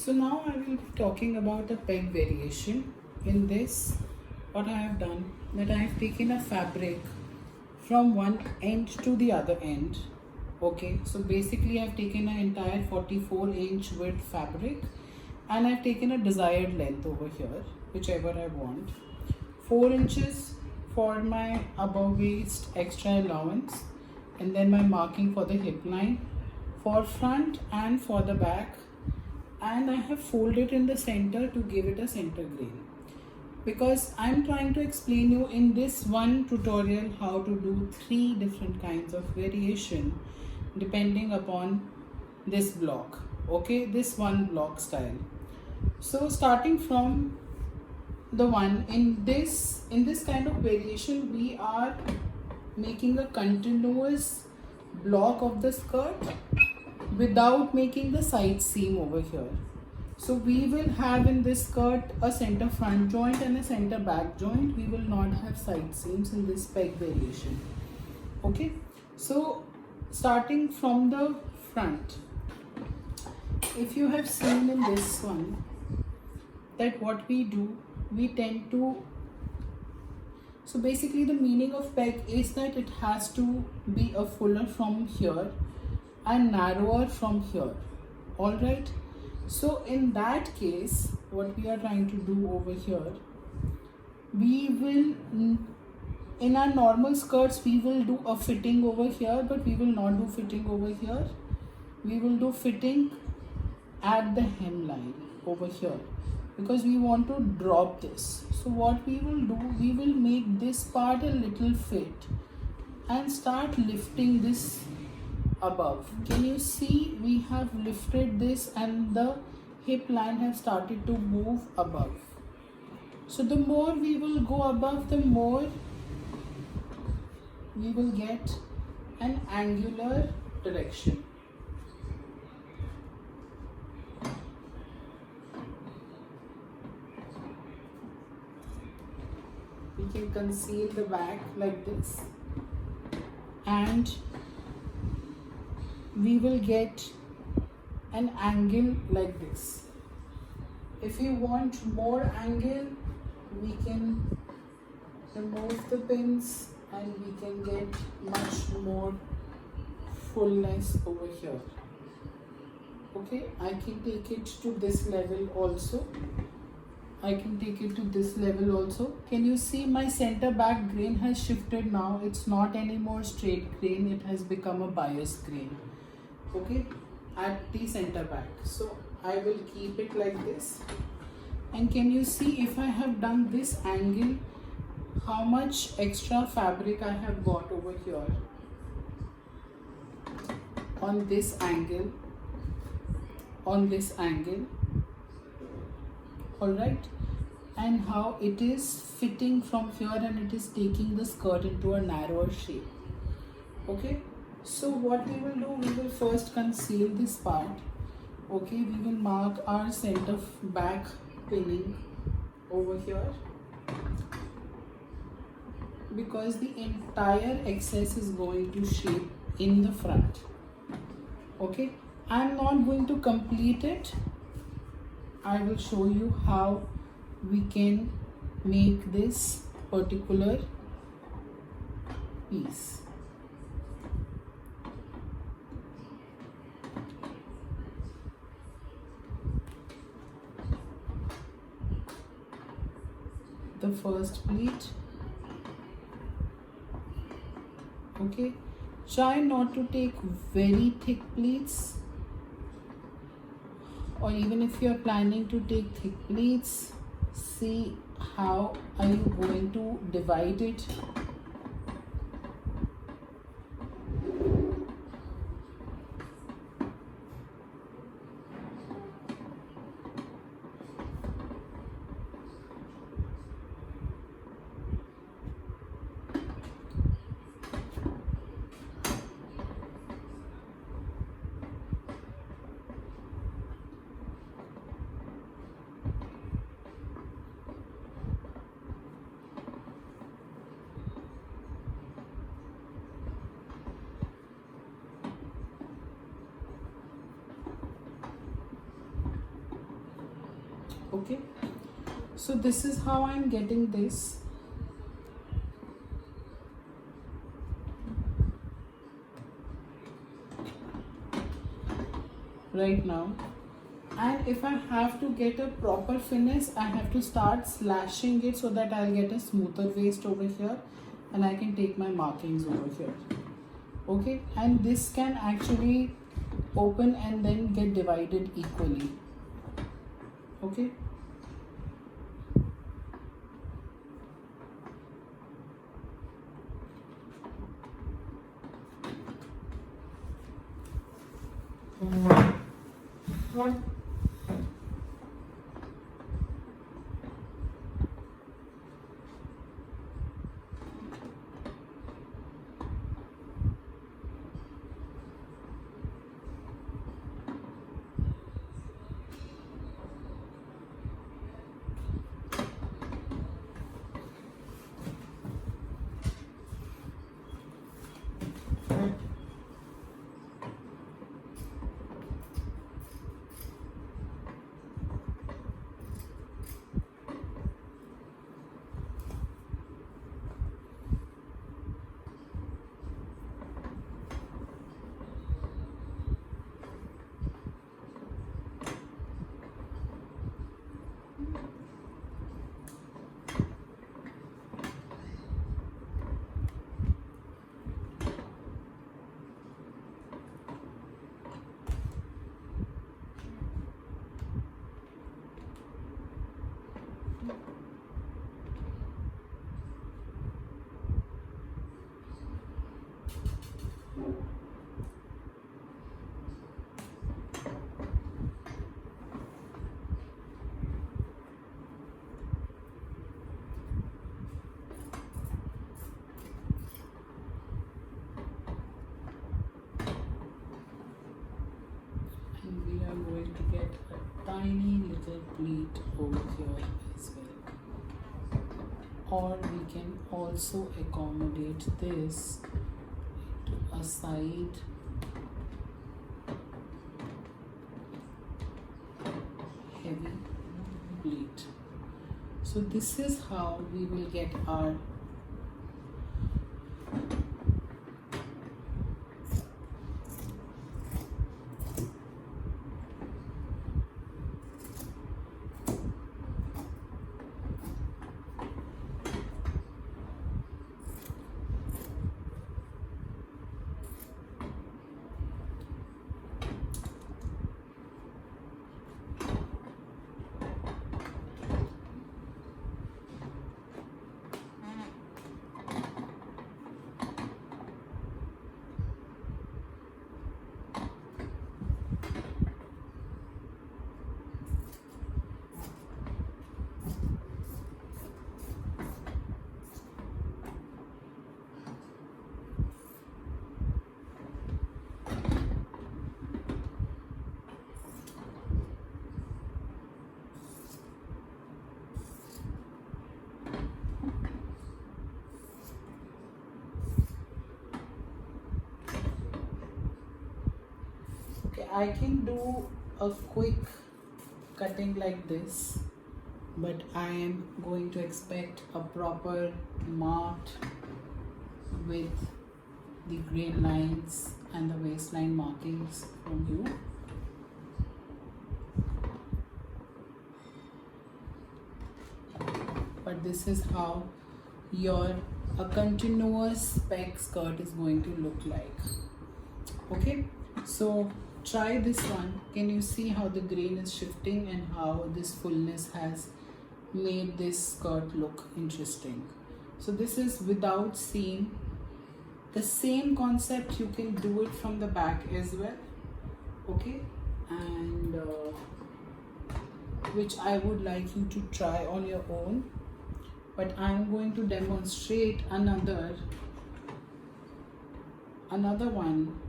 So now I will be talking about a peg variation. In this, what I have done, that I have taken a fabric from one end to the other end. Okay, so basically I've taken an entire 44-inch width fabric and I've taken a desired length over here, whichever I want. 4 inches for my above waist extra allowance, and then my marking for the hip line for front and for the back, and I have folded in the center to give it a center grain, because I'm trying to explain you in this one tutorial how to do 3 different kinds of variation depending upon this block. Okay, this one block style. So starting from the one in this kind of variation, we are making a continuous block of the skirt without making the side seam over here. So we will have in this skirt a center front joint and a center back joint. We will not have side seams in this peg variation. Okay, so starting from the front, if you have seen in this one that what we do, we tend to, so basically the meaning of peg is that it has to be a fuller from here and narrower from here. All right, so in that case, what we are trying to do over here, we will, in our normal skirts, we will do a fitting over here, but we will not do fitting over here. We will do fitting at the hemline over here, because we want to drop this. So what we will do, we will make this part a little fit and start lifting this above. Can you see we have lifted this and the hip line has started to move above. So the more we will go above, the more we will get an angular direction. We can conceal the back like this, and we will get an angle like this. If you want more angle, we can remove the pins and we can get much more fullness over here. Okay, I can take it to this level also. Can you see my center back grain has shifted now? It's not anymore straight grain, it has become a bias grain. Okay, at the center back. So I will keep it like this. And can you see, if I have done this angle, how much extra fabric I have got over here on this angle, all right, and how it is fitting from here and it is taking the skirt into a narrower shape. Okay, so what we will do, we will first conceal this part. Okay, we will mark our center back pinning over here, because the entire excess is going to shape in the front. Okay, I am not going to complete it. I will show you how we can make this particular piece. The first pleat. Okay, try not to take very thick pleats, or even if you are planning to take thick pleats, see how are you going to divide it. Okay, so this is how I'm getting this. Right now, and if I have to get a proper finish, I have to start slashing it so that I'll get a smoother waist over here and I can take my markings over here. Okay, and this can actually open and then get divided equally. Okay, and we are going to get a tiny little pleat over here as well, or we can also accommodate this into a side heavy pleat. So this is how we will get our I can do a quick cutting like this, but I am going to expect a proper marked with the grain lines and the waistline markings from you. But this is how your a continuous peg skirt is going to look like. Okay, so try this one. Can you see how the grain is shifting and how this fullness has made this skirt look interesting? So this is without seam. The same concept you can do it from the back as well. Okay, and which I would like you to try on your own, but I'm going to demonstrate another one.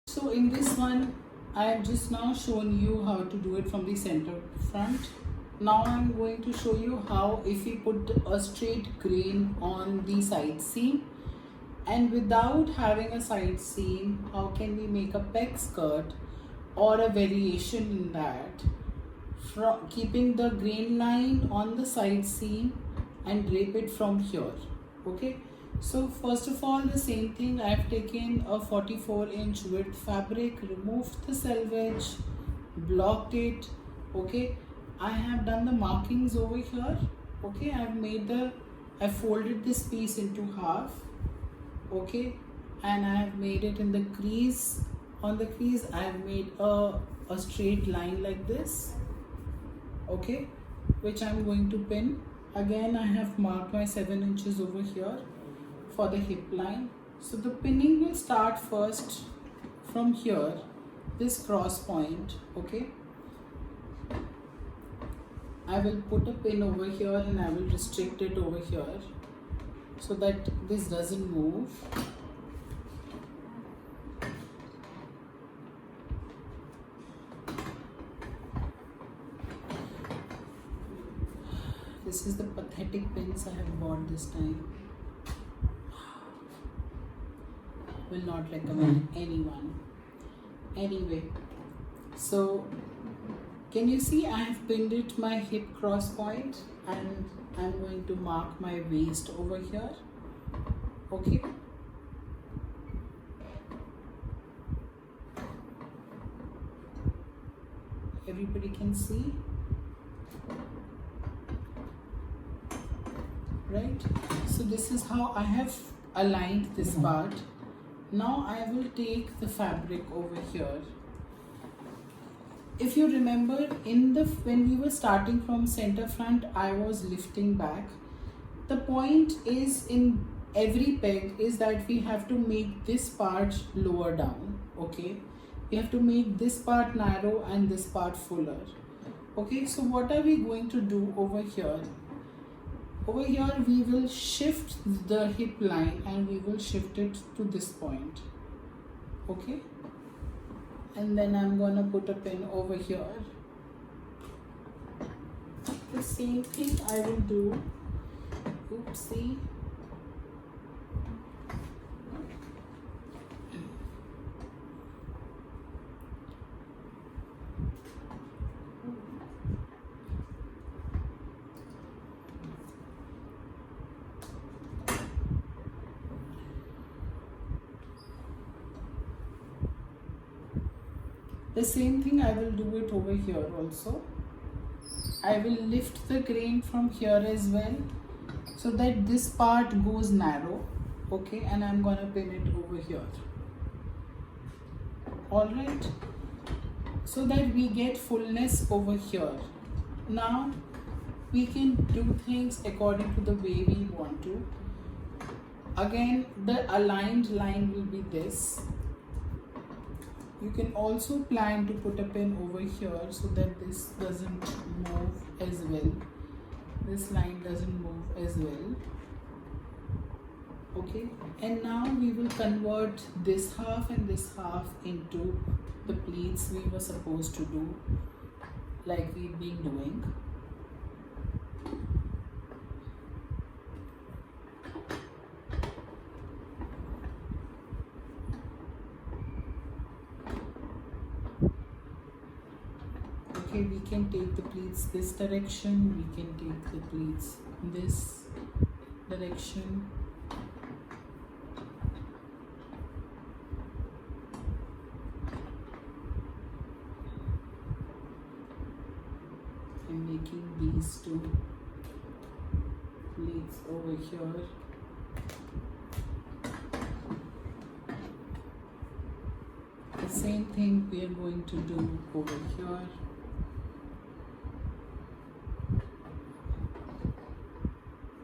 So in this one, I have just now shown you how to do it from the center front. Now I'm going to show you how if we put a straight grain on the side seam And without having a side seam, how can we make a peg skirt or a variation in that, from keeping the grain line on the side seam and drape it from here? Okay, so first of all, the same thing, I have taken a 44-inch width fabric, removed the selvage, blocked it. Okay, I have done the markings over here. Okay, I folded this piece into half. Okay, and I have made it in the crease. On the crease I have made a straight line like this. Okay, which I'm going to pin. Again, I have marked my 7 inches over here for the hip line. So the pinning will start first from here, this cross point. Okay, I will put a pin over here and I will restrict it over here so that this doesn't move. This is the pathetic pins I have bought this time. Will not recommend anyone. Anyway, so can you see I have pinned it my hip cross point, and I'm going to mark my waist over here. Okay, everybody can see, right? So this is how I have aligned this part. Now I will take the fabric over here. If you remember, when we were starting from center front, I was lifting back. The point is, in every peg, is that we have to make this part lower down. Okay, we have to make this part narrow and this part fuller. Okay, so what are we going to do over here? Over here we will shift the hip line and we will shift it to this point. Okay, and then I'm gonna put a pin over here. The same thing I will do. Oopsie. The same thing I will do it over here also. I will lift the grain from here as well so that this part goes narrow. Okay, and I'm gonna pin it over here. Alright, so that we get fullness over here. Now we can do things according to the way we want to. Again, the aligned line will be this. You can also plan to put a pin over here so that this doesn't move as well. This line doesn't move as well. Okay, and now we will convert this half and this half into the pleats we were supposed to do, like we've been doing. Okay, we can take the pleats this direction, we can take the pleats this direction. I'm making these two pleats over here. The same thing we are going to do over here.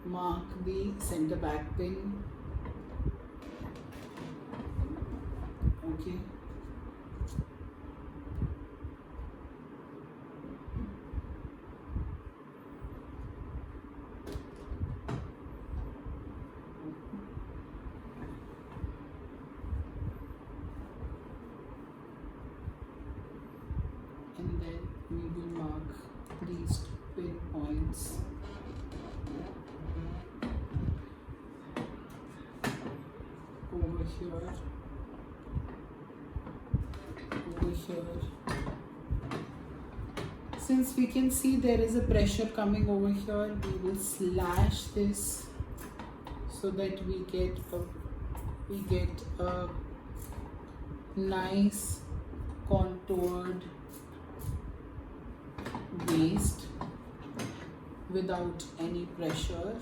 Mark the center back pin. Okay. And then we will mark these pin points. here, over here. Since we can see there is a pressure coming over here, we will slash this so that we get a nice contoured waist without any pressure,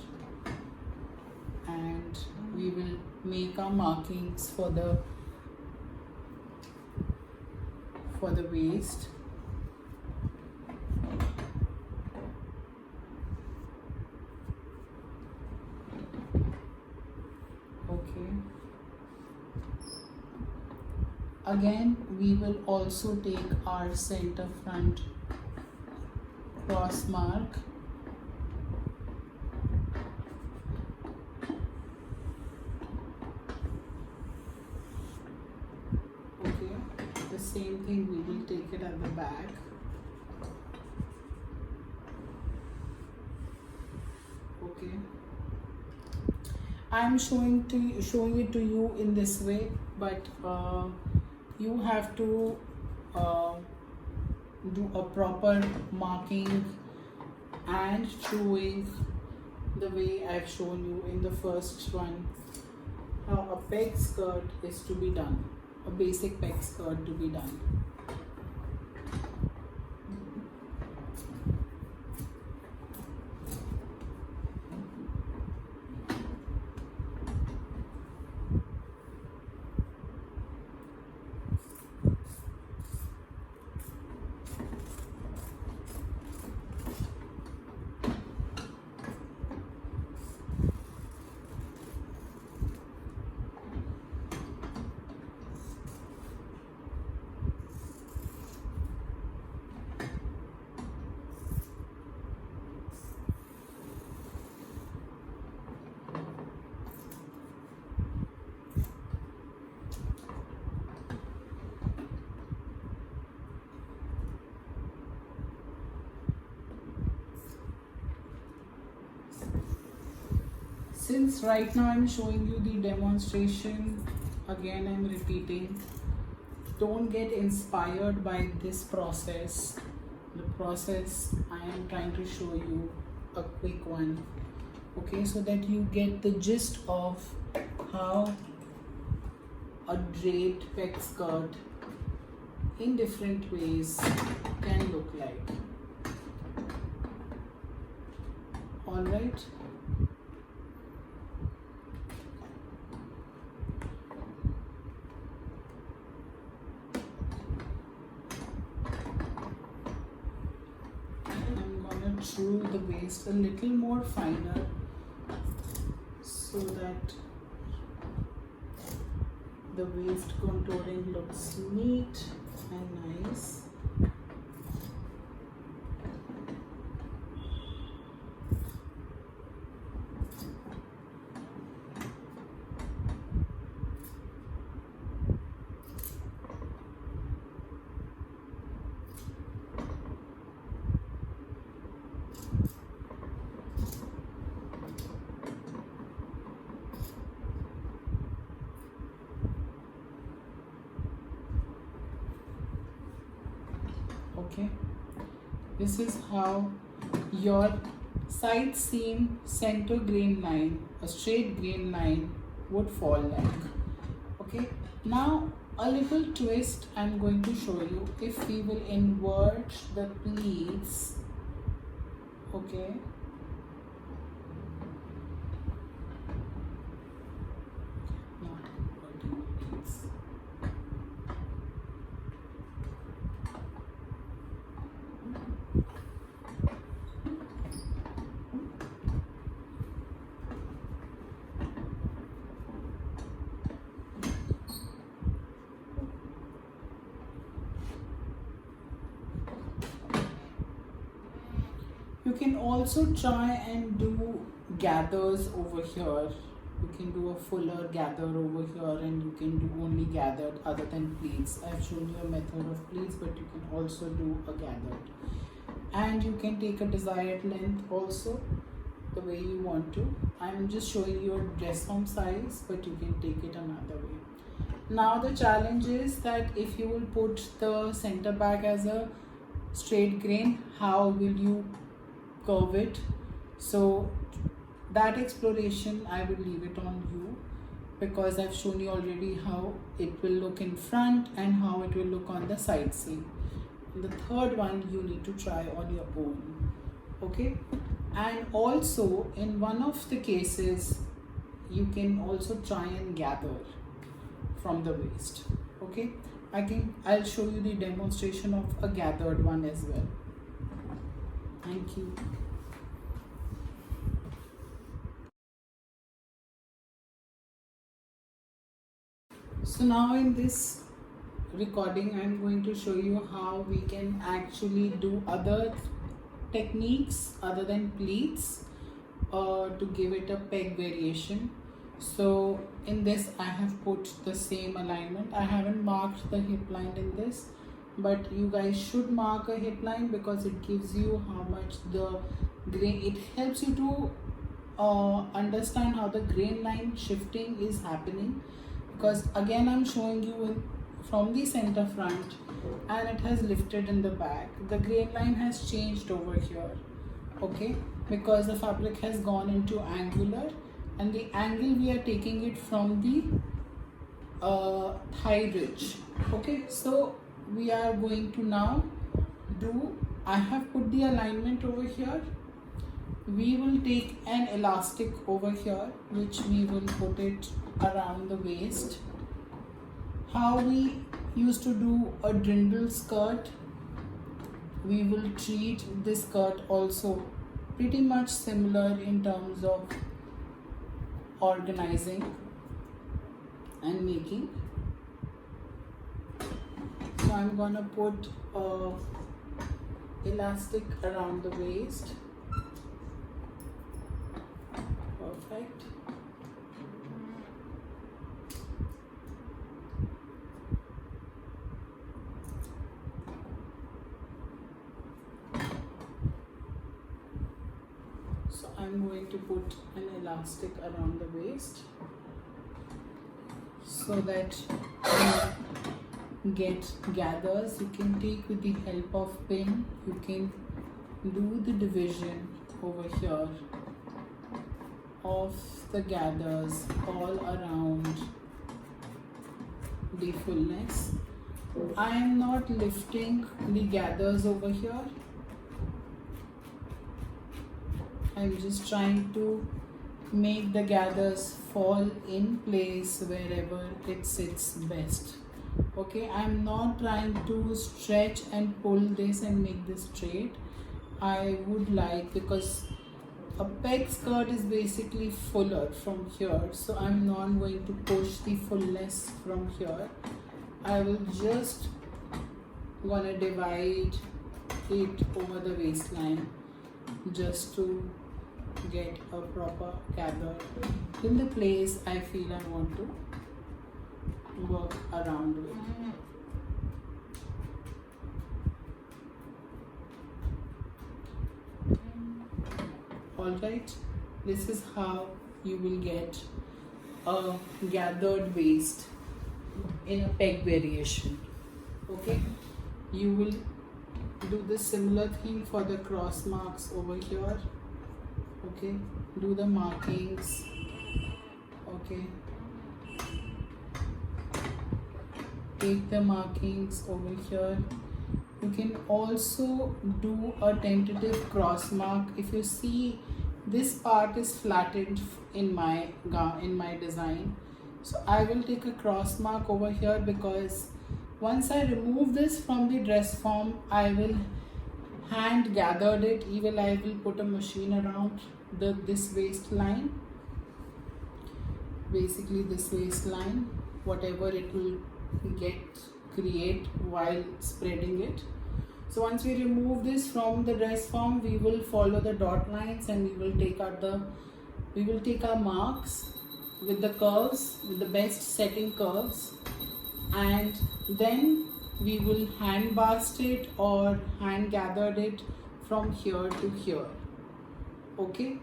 and we will make our markings for the waist. Okay. Again, we will also take our center front cross mark. Okay, the same thing we will take it at the back. Okay, I am showing it to you in this way, but you have to do a proper marking and showing the way I've shown you in the first one, how a peg skirt is to be done, a basic peg skirt to be done. Since right now I'm showing you the demonstration, again I'm repeating, don't get inspired by this process. The process I am trying to show you a quick one, okay, so that you get the gist of how a draped peg skirt in different ways can look like. All right. Through the waist a little more finer so that the waist contouring looks neat and nice. Okay, this is how your side seam center grain line, a straight grain line would fall like. Okay, now a little twist I'm going to show you. If we will invert the pleats, okay, not inverting the pleats. You can also try and do gathers over here. You can do a fuller gather over here, and you can do only gathered other than pleats. I've shown you a method of pleats, but you can also do a gathered. And you can take a desired length also the way you want to. I'm just showing you a dress form size, but you can take it another way. Now the challenge is that if you will put the center back as a straight grain, how will you curve it? So that exploration I will leave it on you, because I've shown you already how it will look in front and how it will look on the side seam. The third one you need to try on your own, okay? And also in one of the cases you can also try and gather from the waist, okay? I'll show you the demonstration of a gathered one as well. Thank you. So now in this recording I'm going to show you how we can actually do other techniques other than pleats to give it a peg variation. So in this I have put the same alignment. I haven't marked the hip line in this, but you guys should mark a hip line because it gives you how much the grain, it helps you to understand how the grain line shifting is happening, because again I'm showing you from the center front and it has lifted in the back. The grain line has changed over here, okay, because the fabric has gone into angular, and the angle we are taking it from the thigh ridge, okay. So we are going to now do, I have put the alignment over here. We will take an elastic over here which we will put it around the waist. How we used to do a dirndl skirt, we will treat this skirt also pretty much similar in terms of organizing and making. So I'm gonna put elastic around the waist. Perfect. So I'm going to put an elastic around the waist so that you get gathers. You can take with the help of pin, you can do the division over here of the gathers all around the fullness. I am not lifting the gathers over here. I'm just trying to make the gathers fall in place wherever it sits best. Okay, I'm not trying to stretch and pull this and make this straight. I would like, because a peg skirt is basically fuller from here, so I'm not going to push the fullness from here. I will just gonna divide it over the waistline just to get a proper gather in the place I feel I want to work around with. Alright, this is how you will get a gathered waist in a peg variation. Okay, you will do the similar thing for the cross marks over here. Okay, do the markings. Okay, take the markings over here. You can also do a tentative cross mark. If you see, this part is flattened in my design, so I will take a cross mark over here, because once I remove this from the dress form, I will hand gathered it. Even I will put a machine around this waistline, basically this waistline, whatever it will create while spreading it. So once we remove this from the dress form, we will follow the dot lines and we will take our marks with the curves, with the best setting curves, and then we will hand bast it or hand gathered it from here to here. Okay,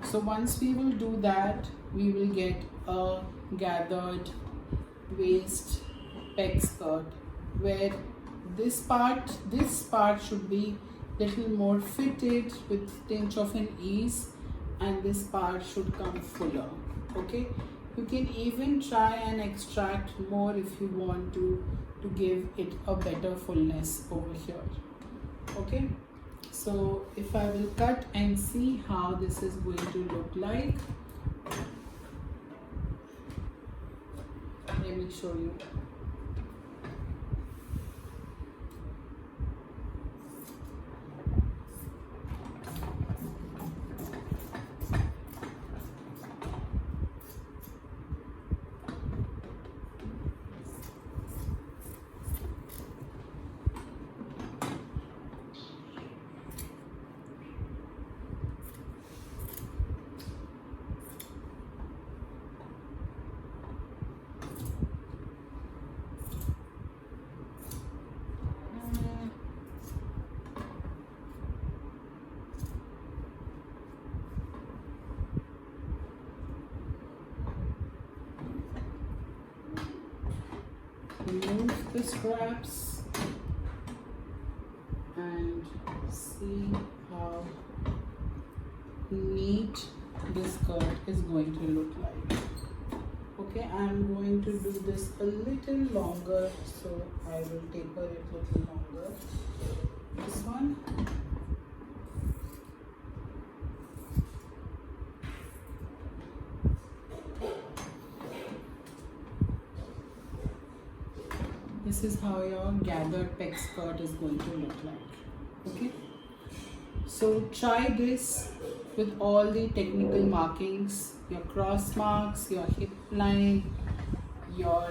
So once we will do that, we will get a gathered waist peg skirt, where this part should be little more fitted with tinge of an ease, and this part should come fuller. Okay, you can even try and extract more if you want to give it a better fullness over here. Okay, so if I will cut and see how this is going to look like, let me show you. Remove the straps and see how neat this skirt is going to look like. Okay, I'm going to do this a little longer, so I will taper it a little longer. This one. This is how your gathered peg skirt is going to look like. Okay, so try this with all the technical markings, your cross marks, your hip line, your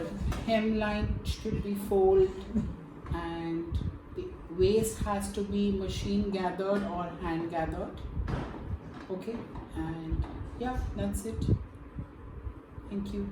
hemline should be fold, and the waist has to be machine gathered or hand gathered. Okay, and yeah, that's it. Thank you.